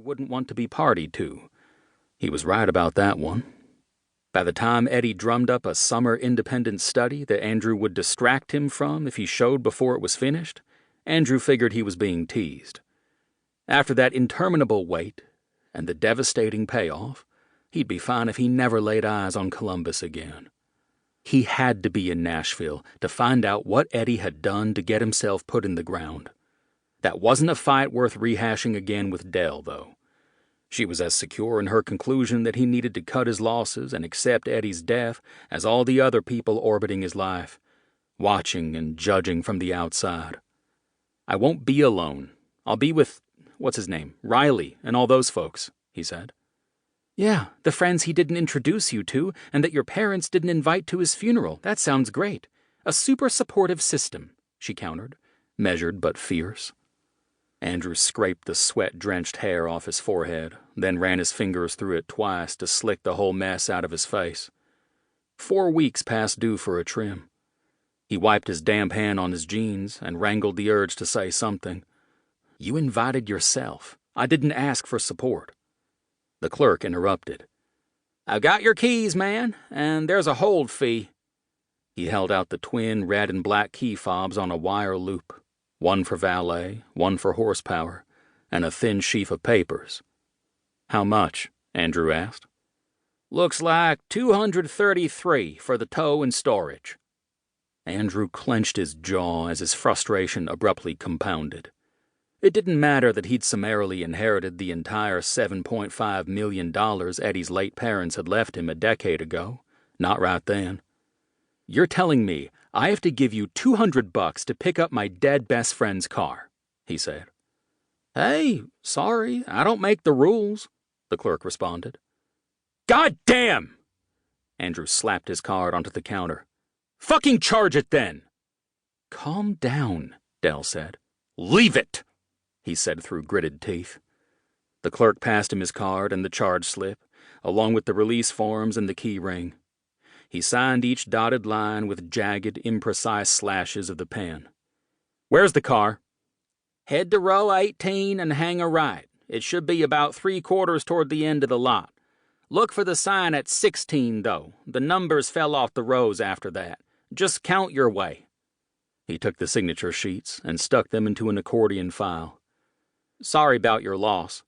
wouldn't want to be partied to. He was right about that one. By the time Eddie drummed up a summer independent study that Andrew would distract him from if he showed before it was finished, Andrew figured he was being teased. After that interminable wait and the devastating payoff, he'd be fine if he never laid eyes on Columbus again. He had to be in Nashville to find out what Eddie had done to get himself put in the ground. That wasn't a fight worth rehashing again with Dell, though. She was as secure in her conclusion that he needed to cut his losses and accept Eddie's death as all the other people orbiting his life, watching and judging from the outside. "I won't be alone. I'll be with, what's his name, Riley and all those folks," he said. "Yeah, the friends he didn't introduce you to and that your parents didn't invite to his funeral. That sounds great. A super supportive system," she countered, measured but fierce. Andrew scraped the sweat-drenched hair off his forehead, then ran his fingers through it twice to slick the whole mess out of his face. 4 weeks past due for a trim. He wiped his damp hand on his jeans and wrangled the urge to say something. "You invited yourself. I didn't ask for support." The clerk interrupted. "I've got your keys, man, and there's a hold fee." He held out the twin red and black key fobs on a wire loop, one for valet, one for horsepower, and a thin sheaf of papers. "How much?" Andrew asked. "Looks like $233 for the tow and storage." Andrew clenched his jaw as his frustration abruptly compounded. It didn't matter that he'd summarily inherited the entire $7.5 million Eddie's late parents had left him a decade ago. Not right then. "You're telling me I have to give you $200 to pick up my dead best friend's car," he said. "Hey, sorry, I don't make the rules," the clerk responded. "God damn!" Andrew slapped his card onto the counter. "Fucking charge it then!" "Calm down," Dell said. "Leave it!" he said through gritted teeth. The clerk passed him his card and the charge slip, along with the release forms and the key ring. He signed each dotted line with jagged, imprecise slashes of the pen. "Where's the car?" "Head to row 18 and hang a right. It should be about 3/4 toward the end of the lot. Look for the sign at 16, though. The numbers fell off the rows after that. Just count your way." He took the signature sheets and stuck them into an accordion file. "Sorry about your loss."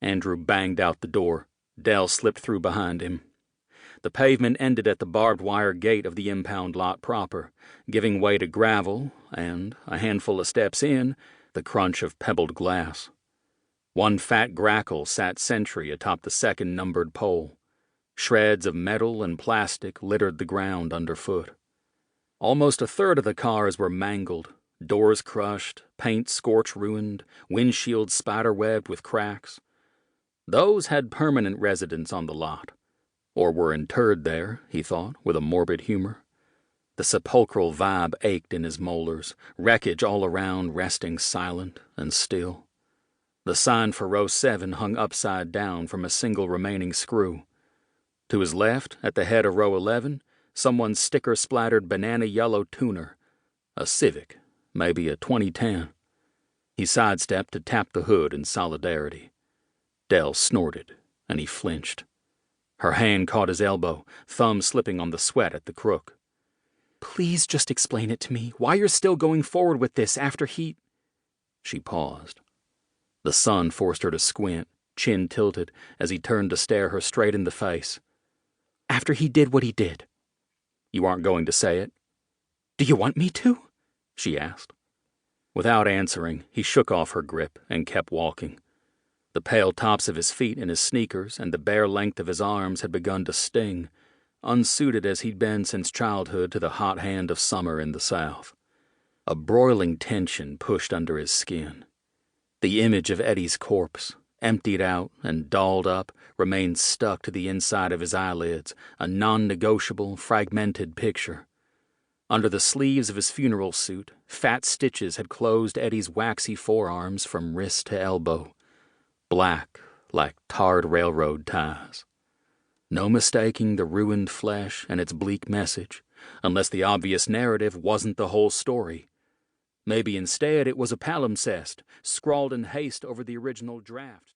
Andrew banged out the door. Dell slipped through behind him. The pavement ended at the barbed wire gate of the impound lot proper, giving way to gravel and, a handful of steps in, the crunch of pebbled glass. One fat grackle sat sentry atop the second numbered pole. Shreds of metal and plastic littered the ground underfoot. Almost a third of the cars were mangled, doors crushed, paint scorch-ruined, windshields spider-webbed with cracks. Those had permanent residence on the lot, or were interred there, he thought, with a morbid humor. The sepulchral vibe ached in his molars, wreckage all around resting silent and still. The sign for row 7 hung upside down from a single remaining screw. To his left, at the head of row 11, someone's sticker-splattered banana-yellow tuner, a Civic, maybe a 2010. He sidestepped to tap the hood in solidarity. Dell snorted, and he flinched. Her hand caught his elbow, thumb slipping on the sweat at the crook. "Please just explain it to me, why you're still going forward with this after he—" She paused. The sun forced her to squint, chin tilted, as he turned to stare her straight in the face. "After he did what he did." "You aren't going to say it?" "Do you want me to?" she asked. Without answering, he shook off her grip and kept walking. The pale tops of his feet in his sneakers and the bare length of his arms had begun to sting, unsuited as he'd been since childhood to the hot hand of summer in the South. A broiling tension pushed under his skin. The image of Eddie's corpse, emptied out and dolled up, remained stuck to the inside of his eyelids, a non-negotiable, fragmented picture. Under the sleeves of his funeral suit, fat stitches had closed Eddie's waxy forearms from wrist to elbow, black like tarred railroad ties. No mistaking the ruined flesh and its bleak message, unless the obvious narrative wasn't the whole story. Maybe instead it was a palimpsest, scrawled in haste over the original draft.